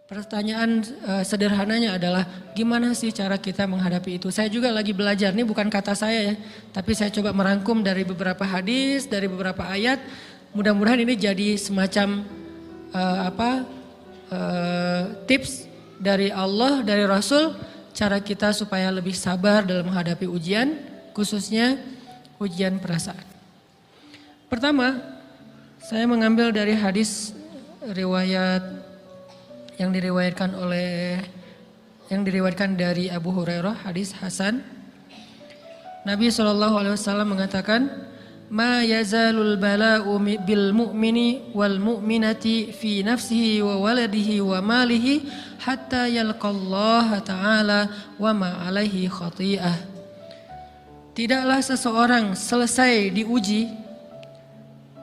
Pertanyaan sederhananya adalah gimana sih cara kita menghadapi itu? Saya juga lagi belajar, ini bukan kata saya ya, tapi saya coba merangkum dari beberapa hadis, dari beberapa ayat. Mudah-mudahan ini jadi semacam tips dari Allah, dari Rasul, cara kita supaya lebih sabar dalam menghadapi ujian, khususnya ujian perasaan. Pertama, saya mengambil dari hadis riwayat yang diriwayatkan dari Abu Hurairah, hadis Hasan. Nabi SAW mengatakan, "Ma yazalul bala'u bil mu'mini wal mu'minati fi nafsihi wa waladihi wa malihi hatta yalqallaha ta'ala wa ma alaihi khati'ah." Tidaklah seseorang selesai diuji,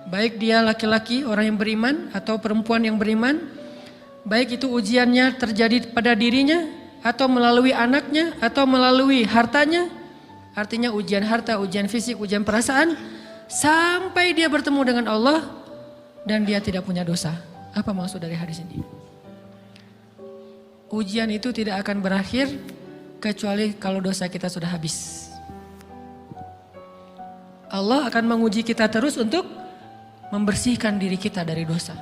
baik dia laki-laki, orang yang beriman, atau perempuan yang beriman, baik itu ujiannya terjadi pada dirinya, atau melalui anaknya, atau melalui hartanya, artinya ujian harta, ujian fisik, ujian perasaan, sampai dia bertemu dengan Allah dan dia tidak punya dosa. Apa maksud dari hadis ini? Ujian itu tidak akan berakhir kecuali kalau dosa kita sudah habis. Allah akan menguji kita terus untuk membersihkan diri kita dari dosa.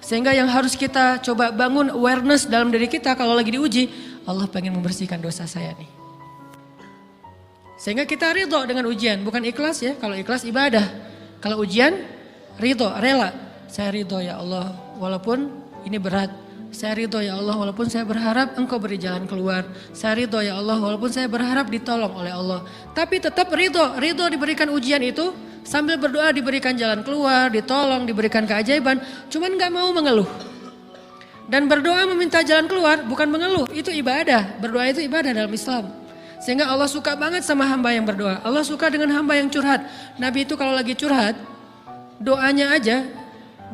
Sehingga yang harus kita coba bangun awareness dalam diri kita kalau lagi diuji, Allah pengen membersihkan dosa saya nih. Sehingga kita ridho dengan ujian, bukan ikhlas ya. Kalau ikhlas ibadah, kalau ujian ridho, rela. Saya ridho ya Allah walaupun ini berat. Saya ridho ya Allah walaupun saya berharap Engkau beri jalan keluar. Saya ridho ya Allah walaupun saya berharap ditolong oleh Allah. Tapi tetap ridho diberikan ujian itu. Sambil berdoa diberikan jalan keluar, ditolong, diberikan keajaiban. Cuman gak mau mengeluh. Dan berdoa meminta jalan keluar bukan mengeluh, itu ibadah. Berdoa itu ibadah dalam Islam. Sehingga Allah suka banget sama hamba yang berdoa. Allah suka dengan hamba yang curhat. Nabi itu kalau lagi curhat, doanya aja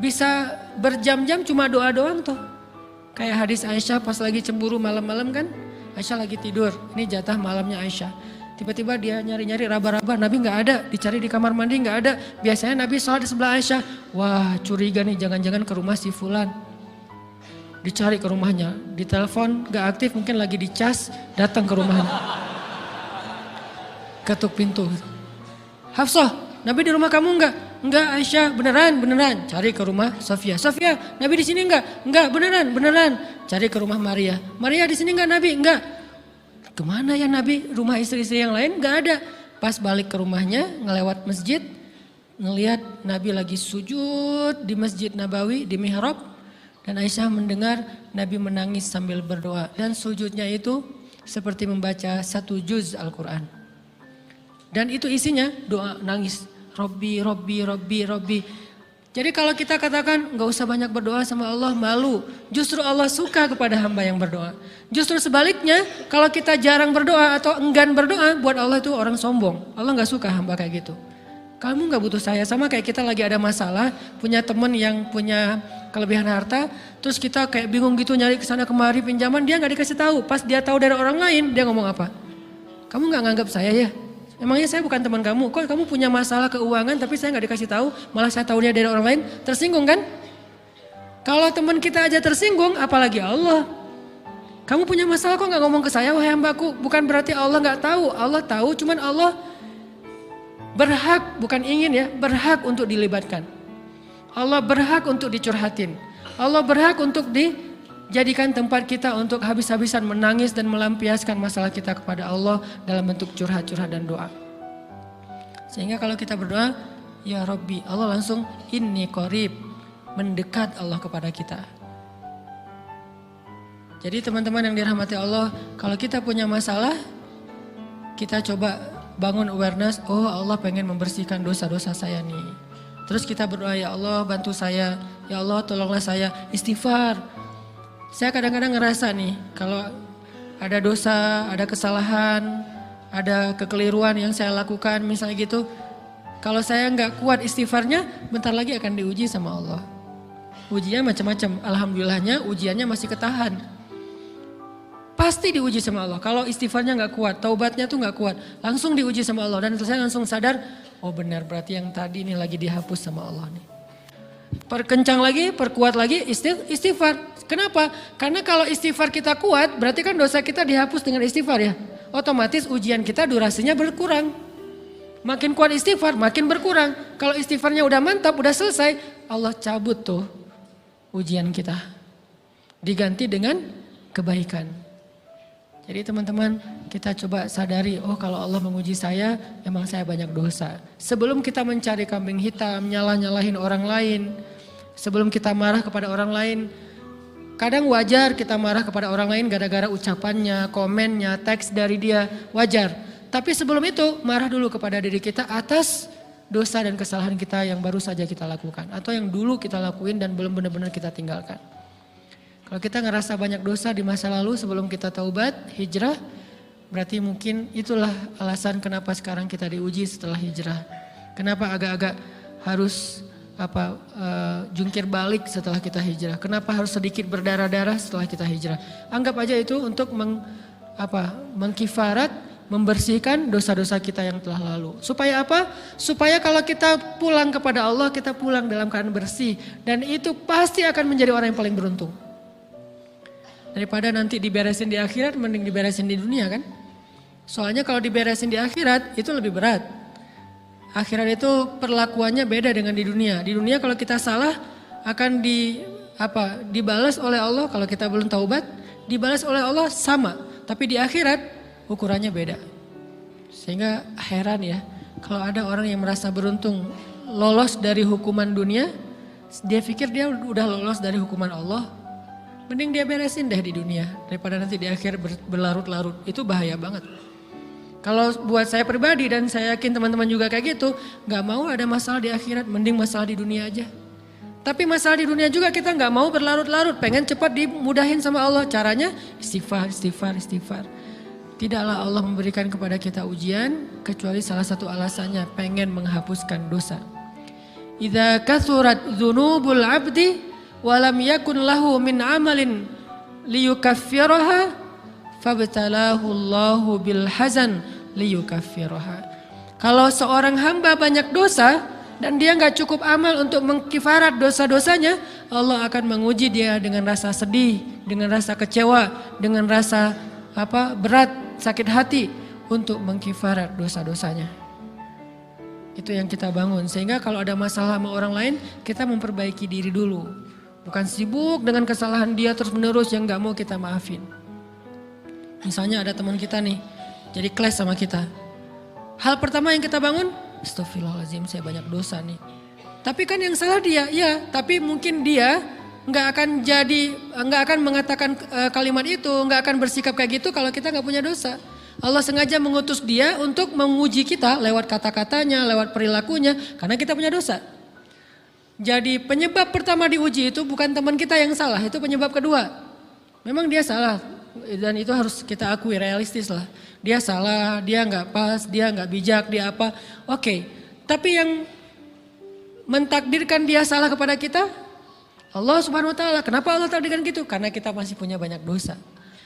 bisa berjam-jam cuma doa doang tuh. Kayak hadis Aisyah pas lagi cemburu malam-malam kan. Aisyah lagi tidur, ini jatah malamnya Aisyah. Tiba-tiba dia nyari-nyari raba-raba, Nabi gak ada, dicari di kamar mandi gak ada. Biasanya Nabi sholat di sebelah Aisyah. Wah curiga nih, jangan-jangan ke rumah si fulan. Dicari ke rumahnya, ditelepon gak aktif, mungkin lagi dicas, datang ke rumahnya. Ketuk pintu. Hafsah, Nabi di rumah kamu enggak? Enggak Aisyah, beneran. Cari ke rumah Sofia. Sofia, Nabi di sini enggak? Enggak, beneran. Cari ke rumah Maria. Maria di sini enggak Nabi? Enggak. Kemana ya Nabi? Rumah istri-istri yang lain gak ada. Pas balik ke rumahnya, ngelewat masjid, ngelihat Nabi lagi sujud di Masjid Nabawi, di mihrab. Dan Aisyah mendengar Nabi menangis sambil berdoa. Dan sujudnya itu seperti membaca 1 juz Al-Quran. Dan itu isinya doa nangis. Robbi. Jadi kalau kita katakan gak usah banyak berdoa sama Allah, malu. Justru Allah suka kepada hamba yang berdoa. Justru sebaliknya kalau kita jarang berdoa atau enggan berdoa, buat Allah itu orang sombong. Allah gak suka hamba kayak gitu. Kamu gak butuh saya, sama kayak kita lagi ada masalah, punya teman yang punya kelebihan harta, terus kita kayak bingung gitu nyari kesana kemari pinjaman, dia gak dikasih tahu. Pas dia tahu dari orang lain, dia ngomong apa? Kamu gak nganggap saya ya? Emangnya saya bukan teman kamu? Kok kamu punya masalah keuangan tapi saya gak dikasih tahu, malah saya tahunya dari orang lain? Tersinggung kan? Kalau teman kita aja tersinggung, apalagi Allah. Kamu punya masalah kok gak ngomong ke saya, wahai hambaku? Bukan berarti Allah gak tahu, Allah tahu, cuman Allah berhak, bukan ingin ya, berhak untuk dilibatkan. Allah berhak untuk dicurhatin. Allah berhak untuk dijadikan tempat kita untuk habis-habisan menangis dan melampiaskan masalah kita kepada Allah dalam bentuk curhat-curhat dan doa. Sehingga kalau kita berdoa, ya Rabbi, Allah langsung inni qarib, mendekat Allah kepada kita. Jadi teman-teman yang dirahmati Allah, kalau kita punya masalah, kita coba bangun awareness, oh Allah pengen membersihkan dosa-dosa saya nih. Terus kita berdoa, ya Allah bantu saya, ya Allah tolonglah saya, istighfar. Saya kadang-kadang ngerasa nih, kalau ada dosa, ada kesalahan, ada kekeliruan yang saya lakukan misalnya gitu. Kalau saya nggak kuat istighfarnya, bentar lagi akan diuji sama Allah. Ujinya macam-macam, alhamdulillahnya ujiannya masih ketahan. Pasti diuji sama Allah. Kalau istighfarnya nggak kuat, taubatnya tuh nggak kuat, langsung diuji sama Allah. Dan saya langsung sadar, oh benar berarti yang tadi ini lagi dihapus sama Allah nih. perkencang lagi, perkuat lagi istighfar. Kenapa? Karena kalau istighfar kita kuat, berarti kan dosa kita dihapus dengan istighfar ya. Otomatis ujian kita durasinya berkurang. Makin kuat istighfar, makin berkurang. Kalau istighfarnya udah mantap, udah selesai, Allah cabut tuh ujian kita. Diganti dengan kebaikan. Jadi teman-teman, kita coba sadari, oh kalau Allah menguji saya, emang saya banyak dosa. Sebelum kita mencari kambing hitam, nyalahin orang lain, sebelum kita marah kepada orang lain, kadang wajar kita marah kepada orang lain gara-gara ucapannya, komennya, teks dari dia, wajar. Tapi sebelum itu, marah dulu kepada diri kita atas dosa dan kesalahan kita yang baru saja kita lakukan. Atau yang dulu kita lakuin dan belum benar-benar kita tinggalkan. Kalau kita ngerasa banyak dosa di masa lalu sebelum kita taubat, hijrah, berarti mungkin itulah alasan kenapa sekarang kita diuji setelah hijrah. Kenapa agak-agak harus jungkir balik setelah kita hijrah. Kenapa harus sedikit berdarah-darah setelah kita hijrah. Anggap aja itu untuk mengkifarat, membersihkan dosa-dosa kita yang telah lalu. Supaya apa? Supaya kalau kita pulang kepada Allah, kita pulang dalam keadaan bersih. Dan itu pasti akan menjadi orang yang paling beruntung. Daripada nanti diberesin di akhirat, mending diberesin di dunia kan. Soalnya kalau diberesin di akhirat itu lebih berat. Akhirat itu perlakuannya beda dengan di dunia. Di dunia kalau kita salah akan dibalas oleh Allah. Kalau kita belum taubat, dibalas oleh Allah sama. Tapi di akhirat ukurannya beda. Sehingga heran ya, kalau ada orang yang merasa beruntung lolos dari hukuman dunia, dia pikir dia udah lolos dari hukuman Allah. Mending dia beresin deh di dunia daripada nanti di akhir berlarut-larut. Itu bahaya banget. Kalau buat saya pribadi dan saya yakin teman-teman juga kayak gitu, gak mau ada masalah di akhirat, mending masalah di dunia aja. Tapi masalah di dunia juga kita gak mau berlarut-larut, pengen cepat dimudahin sama Allah. Caranya istighfar. Tidaklah Allah memberikan kepada kita ujian kecuali salah satu alasannya pengen menghapuskan dosa. Idza kathurat dzunubul 'abdi walam yakun lahu min amalin liyukaffiraha fabtalahu Allahu bil hazan liyukaffiraha. Kalau seorang hamba banyak dosa dan dia nggak cukup amal untuk mengkifarat dosa-dosanya, Allah akan menguji dia dengan rasa sedih, dengan rasa kecewa, dengan rasa berat, sakit hati untuk mengkifarat dosa-dosanya. Itu yang kita bangun, sehingga kalau ada masalah sama orang lain, kita memperbaiki diri dulu. Bukan sibuk dengan kesalahan dia terus menerus yang gak mau kita maafin. Misalnya ada teman kita nih, jadi clash sama kita. Hal pertama yang kita bangun, astagfirullahaladzim saya banyak dosa nih. Tapi kan yang salah dia, ya. Tapi mungkin dia gak akan mengatakan kalimat itu, gak akan bersikap kayak gitu kalau kita gak punya dosa. Allah sengaja mengutus dia untuk menguji kita lewat kata-katanya, lewat perilakunya, karena kita punya dosa. Jadi penyebab pertama diuji itu bukan teman kita yang salah, itu penyebab kedua. Memang dia salah dan itu harus kita akui, realistis lah. Dia salah, dia nggak pas, dia nggak bijak, dia apa. Oke, tapi yang mentakdirkan dia salah kepada kita, Allah Subhanahu Wa Taala. Kenapa Allah takdirkan gitu? Karena kita masih punya banyak dosa.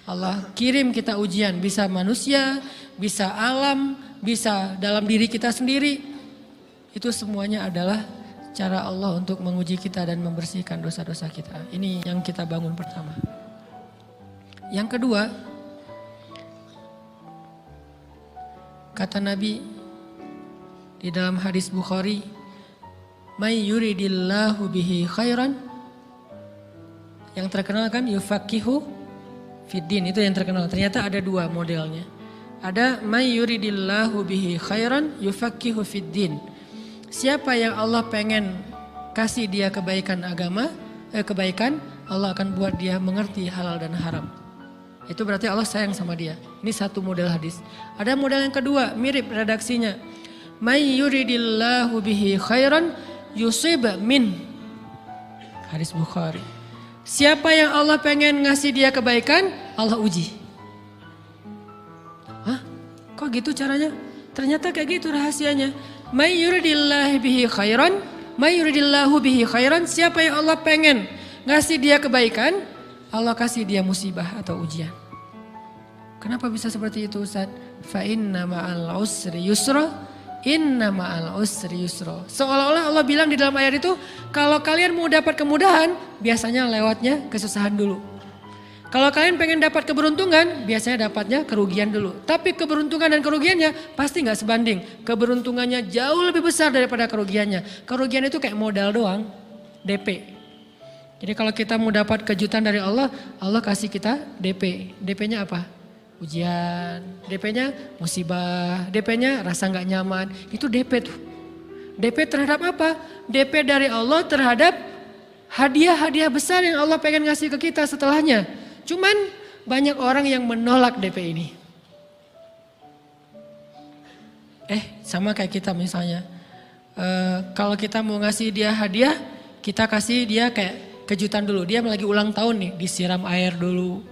Allah kirim kita ujian, bisa manusia, bisa alam, bisa dalam diri kita sendiri. Itu semuanya adalah cara Allah untuk menguji kita dan membersihkan dosa-dosa kita. Ini yang kita bangun pertama. Yang kedua, kata Nabi di dalam hadis Bukhari, "May yuridillahu bihi khairan." Yang terkenal kan yufaqihu fiddin, itu yang terkenal. Ternyata ada dua modelnya. Ada may yuridillahu bihi khairan yufaqihu fiddin. Siapa yang Allah pengen kasih dia kebaikan agama, kebaikan, Allah akan buat dia mengerti halal dan haram. Itu berarti Allah sayang sama dia. Ini satu model hadis. Ada model yang kedua, mirip redaksinya. May yuridillahu bihi khairan yusib min. Hadis Bukhari. Siapa yang Allah pengen ngasih dia kebaikan, Allah uji. Hah? Kok gitu caranya? Ternyata kayak gitu rahasianya. May yuridillahu bihi khairan, may yuridillahu bihi khairan, siapa yang Allah pengen ngasih dia kebaikan, Allah kasih dia musibah atau ujian. Kenapa bisa seperti itu Ustaz? Fa inna ma'al usri yusra, inna ma'al usri yusra. Seolah-olah Allah bilang di dalam ayat itu, kalau kalian mau dapat kemudahan, biasanya lewatnya kesusahan dulu. Kalau kalian pengen dapat keberuntungan, biasanya dapatnya kerugian dulu. Tapi keberuntungan dan kerugiannya pasti gak sebanding. Keberuntungannya jauh lebih besar daripada kerugiannya. Kerugian itu kayak modal doang, DP. Jadi kalau kita mau dapat kejutan dari Allah, Allah kasih kita DP. DP-nya apa? Ujian, DP-nya musibah, DP-nya rasa gak nyaman. Itu DP tuh. DP terhadap apa? DP dari Allah terhadap hadiah-hadiah besar yang Allah pengen ngasih ke kita setelahnya. Cuman banyak orang yang menolak DP ini. Sama kayak kita misalnya. Kalau kita mau ngasih dia hadiah, kita kasih dia kayak kejutan dulu. Dia lagi ulang tahun nih, disiram air dulu.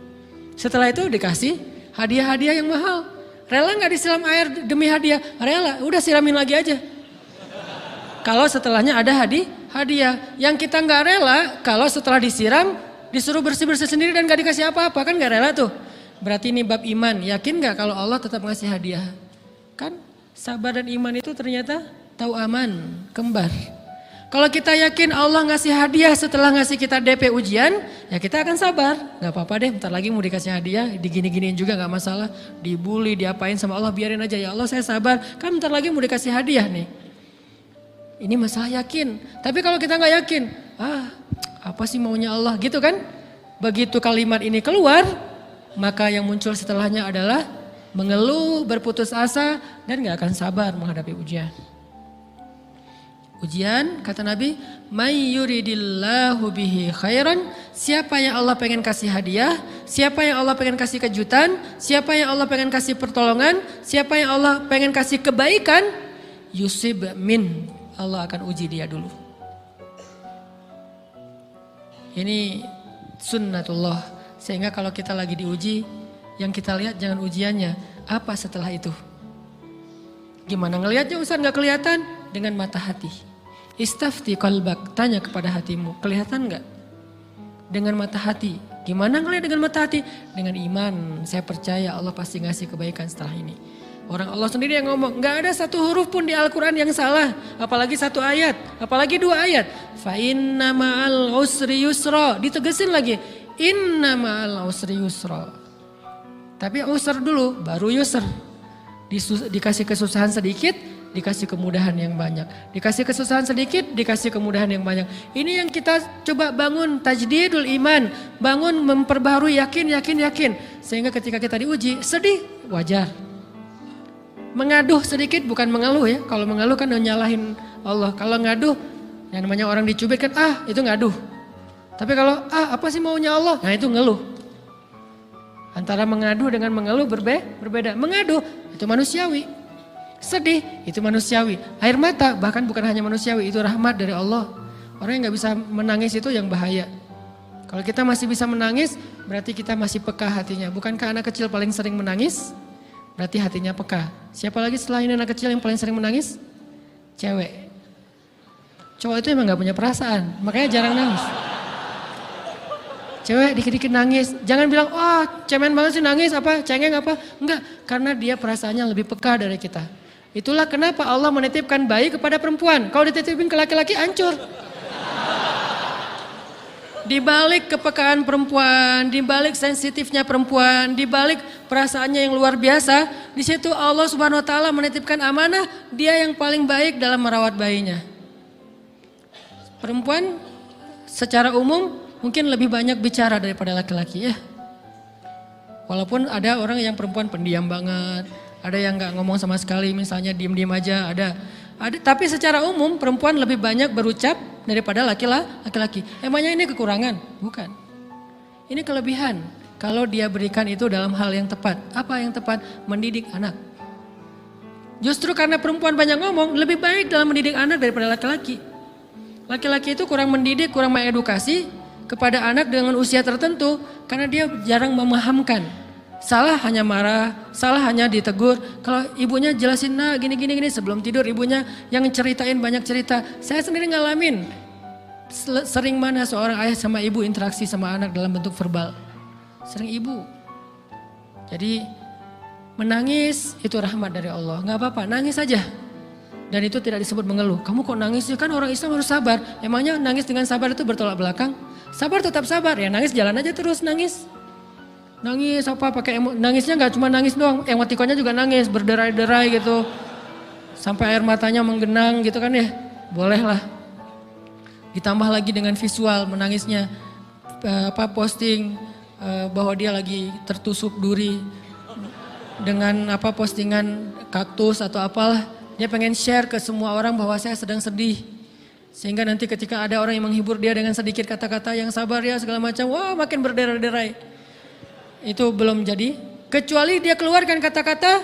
Setelah itu dikasih hadiah-hadiah yang mahal. Rela gak disiram air demi hadiah? Rela, udah siramin lagi aja. Kalau setelahnya ada hadiah. Yang kita gak rela, kalau setelah disiram, disuruh bersih-bersih sendiri dan gak dikasih apa-apa, kan gak rela tuh. Berarti ini bab iman, yakin gak kalau Allah tetap ngasih hadiah? Kan sabar dan iman itu ternyata tahu aman, kembar. Kalau kita yakin Allah ngasih hadiah setelah ngasih kita DP ujian, ya kita akan sabar. Gak apa-apa deh, bentar lagi mau dikasih hadiah, digini-giniin juga gak masalah. Dibully, diapain sama Allah, biarin aja, ya Allah saya sabar. Kan bentar lagi mau dikasih hadiah nih. Ini masalah yakin. Tapi kalau kita gak yakin, apa sih maunya Allah gitu kan. Begitu kalimat ini keluar, maka yang muncul setelahnya adalah mengeluh, berputus asa, dan gak akan sabar menghadapi ujian. Ujian, kata Nabi, may yuridillahu bihi khairan, siapa yang Allah pengen kasih hadiah, siapa yang Allah pengen kasih kejutan, siapa yang Allah pengen kasih pertolongan, siapa yang Allah pengen kasih kebaikan, yusib min, Allah akan uji dia dulu. Ini sunnatullah, sehingga kalau kita lagi diuji, yang kita lihat jangan ujiannya, apa setelah itu. Gimana ngelihatnya Ustaz gak kelihatan? Dengan mata hati. Istafti qalbak, tanya kepada hatimu, kelihatan gak? Dengan mata hati. Gimana ngelihat dengan mata hati? Dengan iman, saya percaya Allah pasti ngasih kebaikan setelah ini. Orang Allah sendiri yang ngomong, gak ada satu huruf pun di Al-Quran yang salah. Apalagi satu ayat, apalagi dua ayat. Fa inna ma'al usri yusra, ditegesin lagi. Inna ma'al usri yusra. Tapi usr dulu, baru yusr. Dikasih kesusahan sedikit, dikasih kemudahan yang banyak. Dikasih kesusahan sedikit, dikasih kemudahan yang banyak. Ini yang kita coba bangun tajdidul iman. Bangun memperbaharui yakin. Sehingga ketika kita diuji, sedih, wajar. Mengaduh sedikit bukan mengeluh ya. Kalau mengeluh kan nyalahin Allah. Kalau ngaduh, yang namanya orang dicubit kan, itu ngaduh. Tapi kalau, apa sih maunya Allah? Nah itu ngeluh. Antara mengaduh dengan mengeluh berbeda. Mengaduh, itu manusiawi. Sedih, itu manusiawi. Air mata bahkan bukan hanya manusiawi, itu rahmat dari Allah. Orang yang gak bisa menangis itu yang bahaya. Kalau kita masih bisa menangis, berarti kita masih peka hatinya. Bukankah anak kecil paling sering menangis? Berarti hatinya peka. Siapa lagi selain anak kecil yang paling sering menangis? Cewek. Cowok itu emang gak punya perasaan, makanya jarang nangis. Cewek dikit-dikit nangis, jangan bilang, cemen banget sih nangis, cengeng apa. Enggak, karena dia perasaannya lebih peka dari kita. Itulah kenapa Allah menitipkan bayi kepada perempuan. Kalau dititipin ke laki-laki hancur. Di balik kepekaan perempuan, di balik sensitifnya perempuan, di balik perasaannya yang luar biasa, di situ Allah Subhanahu wa taala menitipkan amanah, dia yang paling baik dalam merawat bayinya. Perempuan secara umum mungkin lebih banyak bicara daripada laki-laki ya. Walaupun ada orang yang perempuan pendiam banget, ada yang gak ngomong sama sekali, misalnya diem-diem aja, ada. Tapi secara umum perempuan lebih banyak berucap daripada laki-laki. Emangnya ini kekurangan? Bukan. Ini kelebihan. Kalau dia berikan itu dalam hal yang tepat. Apa yang tepat? Mendidik anak. Justru karena perempuan banyak ngomong, lebih baik dalam mendidik anak daripada laki-laki. Laki-laki itu kurang mendidik, kurang mengedukasi kepada anak dengan usia tertentu karena dia jarang memahamkan. Salah hanya marah, salah hanya ditegur. Kalau ibunya jelasin, gini sebelum tidur ibunya yang ceritain banyak cerita. Saya sendiri ngalamin sering mana seorang ayah sama ibu interaksi sama anak dalam bentuk verbal. Sering ibu. Jadi menangis itu rahmat dari Allah. Gak apa-apa, nangis aja. Dan itu tidak disebut mengeluh. Kamu kok nangis sih? Kan orang Islam harus sabar. Emangnya nangis dengan sabar itu bertolak belakang? Sabar tetap sabar. Ya nangis jalan aja terus nangis. Nangis apa pakai nangisnya nggak cuma nangis doang. Emotikonnya juga nangis berderai-derai gitu. Sampai air matanya menggenang gitu kan ya. Boleh lah. Ditambah lagi dengan visual menangisnya. Posting bahwa dia lagi tertusuk duri. Dengan postingan kaktus atau apalah. Dia pengen share ke semua orang bahwa saya sedang sedih. Sehingga nanti ketika ada orang yang menghibur dia dengan sedikit kata-kata yang sabar ya segala macam. Wah makin berderai-derai. Itu belum jadi. Kecuali dia keluarkan kata-kata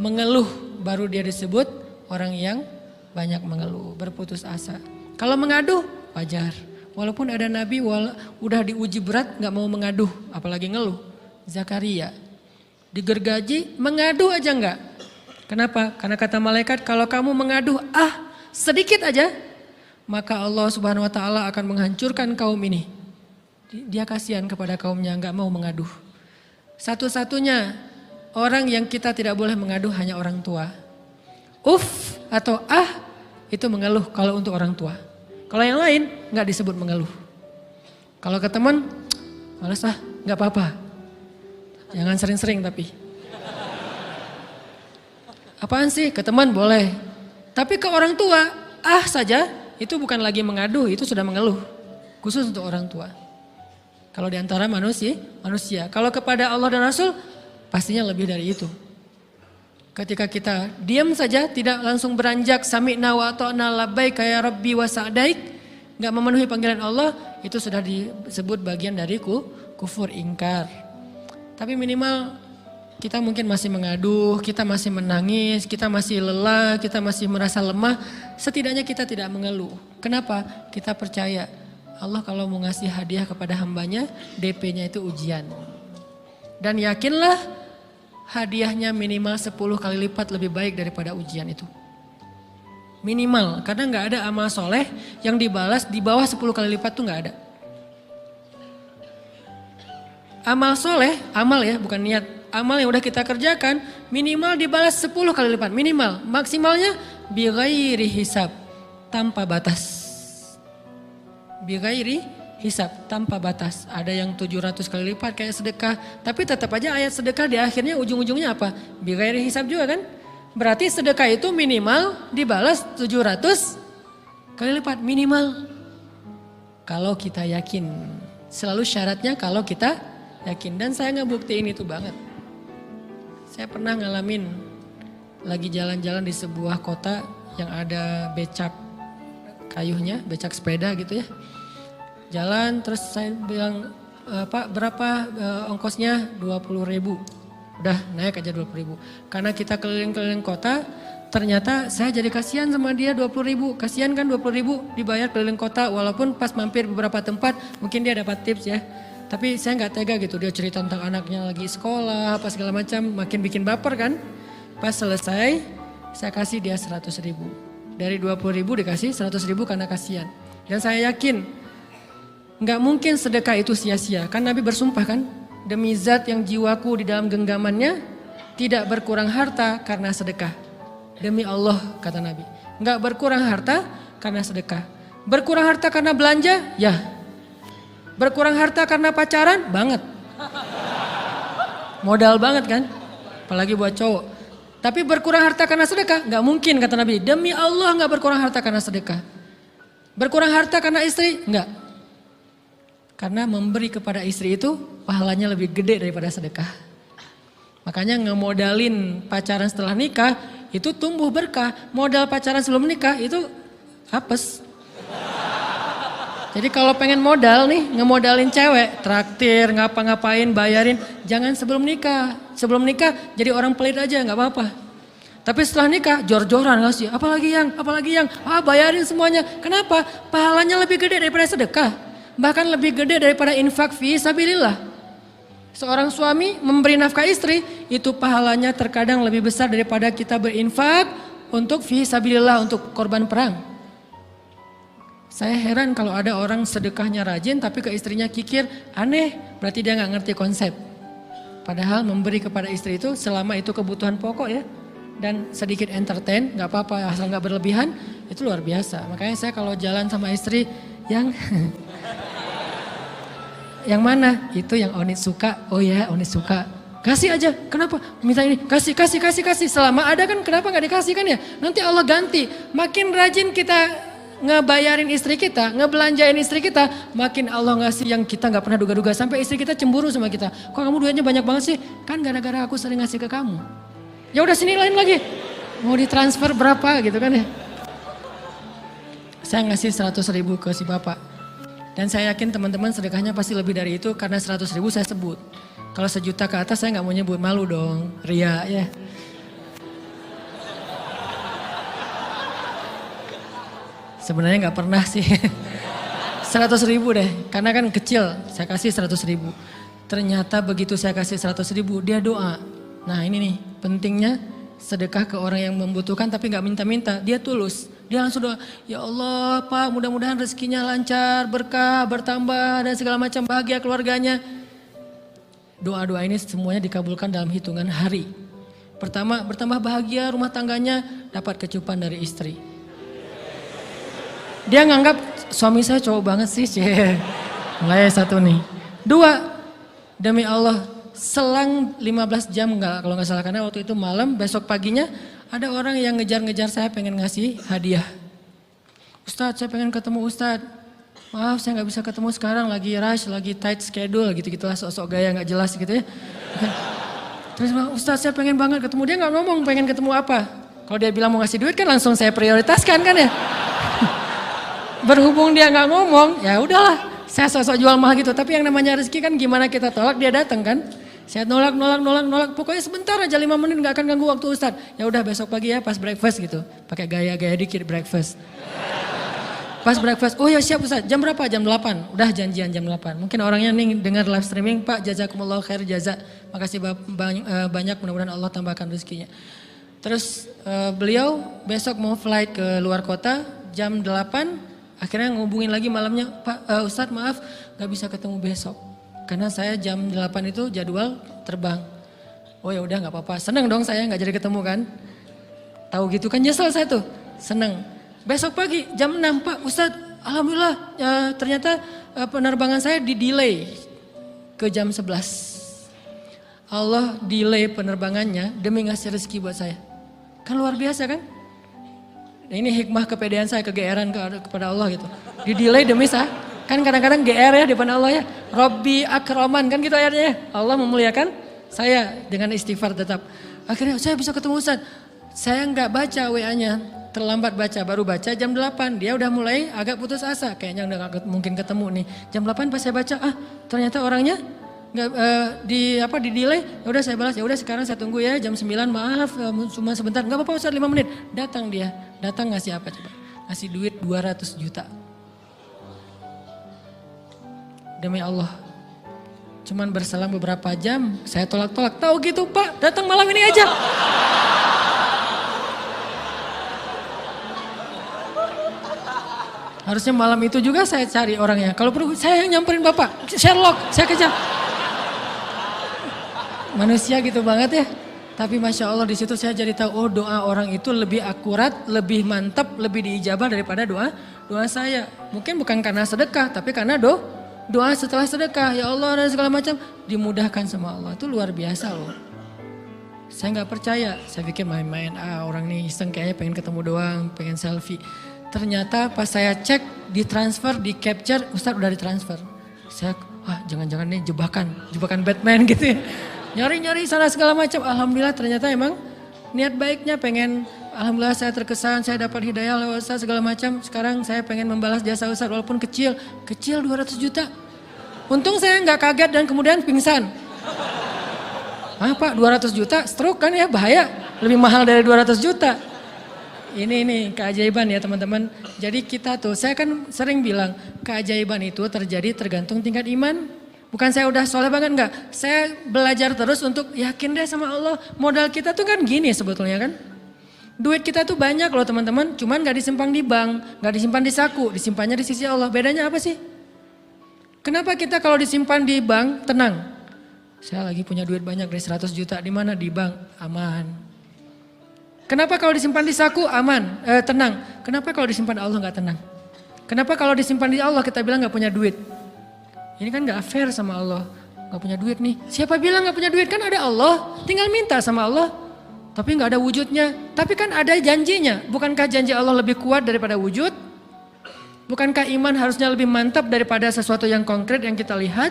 mengeluh. Baru dia disebut orang yang banyak mengeluh. Berputus asa. Kalau mengaduh wajar. Walaupun ada nabi udah diuji berat gak mau mengaduh. Apalagi ngeluh. Zakaria. Digergaji mengadu aja enggak. Kenapa? Karena kata malaikat kalau kamu mengaduh sedikit aja. Maka Allah subhanahu wa ta'ala akan menghancurkan kaum ini. Dia kasihan kepada kaumnya enggak mau mengaduh. Satu-satunya orang yang kita tidak boleh mengaduh hanya orang tua. Atau itu mengeluh kalau untuk orang tua. Kalau yang lain enggak disebut mengeluh. Kalau ke teman, malas enggak apa-apa. Jangan sering-sering tapi. Apaan sih? Ke teman boleh. Tapi ke orang tua, saja itu bukan lagi mengaduh, itu sudah mengeluh. Khusus untuk orang tua. Kalau di antara manusia. Kalau kepada Allah dan Rasul, pastinya lebih dari itu. Ketika kita diam saja, tidak langsung beranjak sami'na wa ata'na labbaika ya rabbi wa sa'daik, enggak memenuhi panggilan Allah, itu sudah disebut bagian dari kufur ingkar. Tapi minimal kita mungkin masih mengaduh, kita masih menangis, kita masih lelah, kita masih merasa lemah. Setidaknya kita tidak mengeluh. Kenapa? Kita percaya Allah kalau mau ngasih hadiah kepada hambanya, DP-nya itu ujian. Dan yakinlah hadiahnya minimal 10 kali lipat lebih baik daripada ujian itu. Minimal, karena gak ada amal soleh yang dibalas di bawah 10 kali lipat tuh gak ada. Amal soleh, amal ya bukan niat. Amal yang udah kita kerjakan minimal dibalas 10 kali lipat. Minimal, maksimalnya bighairi hisab, tanpa batas. Bighairi hisab, tanpa batas. Ada yang 700 kali lipat kayak sedekah. Tapi tetap aja ayat sedekah di akhirnya ujung-ujungnya apa? Bighairi hisab juga kan? Berarti sedekah itu minimal dibalas 700 kali lipat. Minimal. Kalau kita yakin. Selalu syaratnya kalau kita yakin. Dan saya ngebuktiin itu banget. Saya pernah ngalamin lagi jalan-jalan di sebuah kota yang ada becak kayunya, becak sepeda gitu ya. Jalan terus saya bilang, Pak berapa ongkosnya? 20.000. Udah naik aja 20.000. Karena kita keliling-keliling kota, ternyata saya jadi kasihan sama dia 20.000. Kasihan kan 20.000 dibayar keliling kota walaupun pas mampir beberapa tempat mungkin dia dapat tips ya. Tapi saya nggak tega gitu, dia cerita tentang anaknya lagi sekolah, apa segala macam, makin bikin baper kan. Pas selesai, saya kasih dia 100.000. Dari 20.000 dikasih 100.000 karena kasihan. Dan saya yakin, nggak mungkin sedekah itu sia-sia. Kan Nabi bersumpah kan, demi zat yang jiwaku di dalam genggamannya, tidak berkurang harta karena sedekah. Demi Allah kata Nabi, nggak berkurang harta karena sedekah. Berkurang harta karena belanja? Ya. Berkurang harta karena pacaran? Banget. Modal banget kan? Apalagi buat cowok. Tapi berkurang harta karena sedekah? Gak mungkin kata Nabi. Demi Allah gak berkurang harta karena sedekah. Berkurang harta karena istri? Enggak. Karena memberi kepada istri itu pahalanya lebih gede daripada sedekah. Makanya ngemodalin pacaran setelah nikah itu tumbuh berkah. Modal pacaran sebelum nikah itu hapes. Jadi kalau pengen modal nih, ngemodalin cewek, traktir, ngapa-ngapain, bayarin, jangan sebelum nikah. Sebelum nikah jadi orang pelit aja, nggak apa-apa. Tapi setelah nikah, jor-joran ngasih, apalagi yang, bayarin semuanya. Kenapa? Pahalanya lebih gede daripada sedekah. Bahkan lebih gede daripada infak fi sabilillah. Seorang suami memberi nafkah istri, itu pahalanya terkadang lebih besar daripada kita berinfak untuk fi sabilillah, untuk korban perang. Saya heran kalau ada orang sedekahnya rajin tapi ke istrinya kikir, aneh, berarti dia gak ngerti konsep. Padahal memberi kepada istri itu selama itu kebutuhan pokok ya. dan sedikit entertain, nggak apa-apa asal nggak berlebihan, itu luar biasa. Makanya saya kalau jalan sama istri yang yang mana? Itu yang Onit suka. Oh ya, Onit suka. Kasih aja. Kenapa? Minta ini. Kasih. Selama ada kan kenapa nggak dikasih kan ya? Nanti Allah ganti. Makin rajin kita ngebayarin istri kita, ngebelanjain istri kita, makin Allah ngasih yang kita nggak pernah duga-duga. Sampai istri kita cemburu sama kita. Kok kamu duitnya banyak banget sih? Kan gara-gara aku sering ngasih ke kamu. Ya udah sini lain lagi. Mau ditransfer berapa gitu kan ya. Saya ngasih 100.000 ke si bapak. Dan saya yakin teman-teman sedekahnya pasti lebih dari itu karena 100.000 saya sebut. Kalau 1 juta ke atas saya nggak mau nyebut, malu dong, ria ya. Sebenarnya nggak pernah sih. 100.000 deh, karena kan kecil, saya kasih 100.000. Ternyata begitu saya kasih 100.000, dia doa. Nah ini nih, pentingnya sedekah ke orang yang membutuhkan tapi gak minta-minta, dia tulus. Dia langsung doa, ya Allah Pak mudah-mudahan rezekinya lancar, berkah, bertambah dan segala macam, bahagia keluarganya. Doa-doa ini semuanya dikabulkan dalam hitungan hari. Pertama, bertambah bahagia rumah tangganya, dapat kecupan dari istri. Dia nganggap suami saya cowok banget sih, mulai 1 nih. 2, demi Allah selang 15 jam kalau nggak salah karena waktu itu malam, besok paginya ada orang yang ngejar-ngejar saya pengen ngasih hadiah. Ustadz saya pengen ketemu Ustadz. Maaf saya nggak bisa ketemu sekarang, lagi rush, lagi tight schedule gitu-gitulah, sok-sok gaya nggak jelas gitu ya. Terus Ustadz saya pengen banget ketemu, dia nggak ngomong pengen ketemu apa. Kalau dia bilang mau ngasih duit kan langsung saya prioritaskan kan ya. Berhubung dia nggak ngomong, ya udahlah, saya sosok jual mahal gitu. Tapi yang namanya rezeki kan gimana kita tolak dia datang kan. Saya nolak. Pokoknya sebentar aja 5 menit nggak akan ganggu waktu Ustadz. Ya udah besok pagi ya pas breakfast gitu, pakai gaya-gaya dikit breakfast. Pas breakfast, oh ya siap Ustadz. Jam berapa? Jam 8. Udah janjian jam 8. Mungkin orangnya nih dengar live streaming, Pak jazakumullah khair jaza. Makasih banyak, mudah-mudahan Allah tambahkan rezekinya. Terus beliau besok mau flight ke luar kota jam 8. Akhirnya ngubungin lagi malamnya, Pak Ustadz maaf gak bisa ketemu besok. Karena saya jam 8 itu jadwal terbang. Oh ya udah gak apa-apa, seneng dong saya gak jadi ketemu kan. Tahu gitu kan nyesel saya tuh, seneng. Besok pagi jam 6, Pak Ustadz alhamdulillah ternyata penerbangan saya di delay ke jam 11. Allah delay penerbangannya demi ngasih rezeki buat saya. Kan luar biasa kan. Nah, ini hikmah kepedean saya, kegeeran kepada Allah gitu. Di delay demi saya. Kan kadang-kadang GR ya di depan Allah ya. Robbi akroman kan gitu ayatnya. Allah memuliakan saya dengan istighfar tetap. Akhirnya saya bisa ketemu Ustadz. Saya nggak baca WA-nya. Terlambat baca, baru baca jam 8. Dia udah mulai agak putus asa. Kayaknya udah gak mungkin ketemu nih. Jam 8 pas saya baca, ternyata orangnya nggak di delay. Ya udah saya balas, ya udah sekarang saya tunggu ya jam 9, maaf cuma sebentar. Nggak apa-apa Ustadz 5 menit. Datang dia. Datang ngasih apa coba? Ngasih duit 200 juta. Demi Allah. Cuman berselang beberapa jam, saya tolak-tolak. Tahu gitu Pak, datang malam ini aja. Harusnya malam itu juga saya cari orangnya. Kalau perlu saya yang nyamperin Bapak. Sherlock, saya kejar. Manusia gitu banget ya. Tapi Masya Allah di situ saya jadi tahu, oh doa orang itu lebih akurat, lebih mantap, lebih diijabah daripada doa saya. Mungkin bukan karena sedekah, tapi karena doa setelah sedekah. Ya Allah dan segala macam dimudahkan sama Allah. Itu luar biasa loh. Saya nggak percaya, saya pikir main-main. Orang nih iseng kayaknya pengen ketemu doang, pengen selfie. Ternyata pas saya cek, ditransfer, di capture, Ustadz udah ditransfer. Saya, jangan-jangan nih jebakan Batman gitu ya. Nyari-nyari sana segala macam. Alhamdulillah ternyata emang niat baiknya pengen, alhamdulillah saya terkesan, saya dapat hidayah lewat Ustadz segala macam. Sekarang saya pengen membalas jasa Ustadz walaupun kecil 200 juta. Untung saya nggak kaget dan kemudian pingsan. Pak 200 juta stroke kan ya, bahaya. Lebih mahal dari 200 juta. Ini keajaiban ya teman-teman. Jadi kita tuh, saya kan sering bilang keajaiban itu terjadi tergantung tingkat iman. Bukan saya udah soleh banget enggak. Saya belajar terus untuk yakin deh sama Allah. Modal kita tuh kan gini sebetulnya kan. Duit kita tuh banyak loh teman-teman. Cuman gak disimpan di bank, gak disimpan di saku. Disimpannya di sisi Allah. Bedanya apa sih? Kenapa kita kalau disimpan di bank tenang? Saya lagi punya duit banyak dari 100 juta. Di mana? Di bank. Aman. Kenapa kalau disimpan di saku aman, tenang? Kenapa kalau disimpan di Allah nggak tenang? Kenapa kalau disimpan di Allah kita bilang nggak punya duit? Ini kan nggak fair sama Allah. Nggak punya duit nih. Siapa bilang nggak punya duit? Kan ada Allah. Tinggal minta sama Allah. Tapi nggak ada wujudnya. Tapi kan ada janjinya. Bukankah janji Allah lebih kuat daripada wujud? Bukankah iman harusnya lebih mantap daripada sesuatu yang konkret yang kita lihat?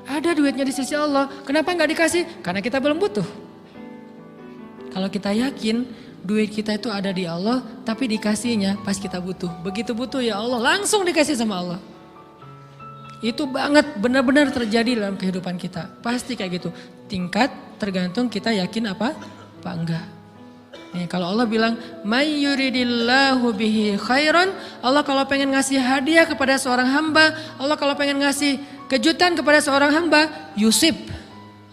Ada duitnya di sisi Allah. Kenapa nggak dikasih? Karena kita belum butuh. Kalau kita yakin duit kita itu ada di Allah, tapi dikasihnya pas kita butuh. Begitu butuh ya Allah, langsung dikasih sama Allah. Itu banget benar-benar terjadi dalam kehidupan kita. Pasti kayak gitu. Tingkat tergantung kita yakin apa enggak. Nih, kalau Allah bilang, "May yuridillahu bihi khairan", Allah kalau pengen ngasih hadiah kepada seorang hamba, Allah kalau pengen ngasih kejutan kepada seorang hamba, yusib.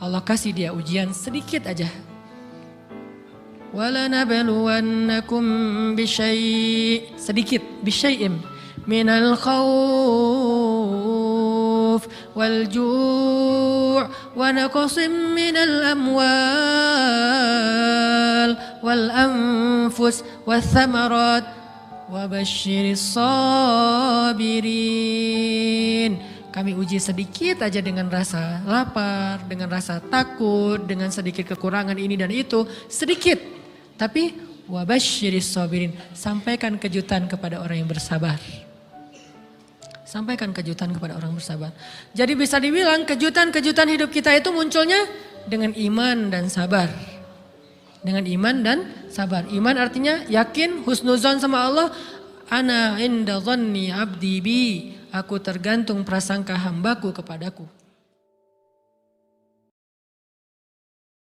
Allah kasih dia ujian sedikit aja. وَلَنَبْلُوَنَّكُمْ بِشَيْءٍ sedikit, bisyai'im minal khawf wal ju' wa naqsim minal amwal wal anfus wath thamarat wa basyiris sabirin. Kami uji sedikit aja dengan rasa lapar, dengan rasa takut, dengan sedikit kekurangan ini dan itu, sedikit. Tapi wabasyiris sabirin, sampaikan kejutan kepada orang yang bersabar. Sampaikan kejutan kepada orang bersabar. Jadi bisa dibilang kejutan-kejutan hidup kita itu munculnya dengan iman dan sabar. Dengan iman dan sabar. Iman artinya yakin, husnuzon sama Allah. Ana inda dhanni abdi bi. Aku tergantung prasangka hambaku kepadaku.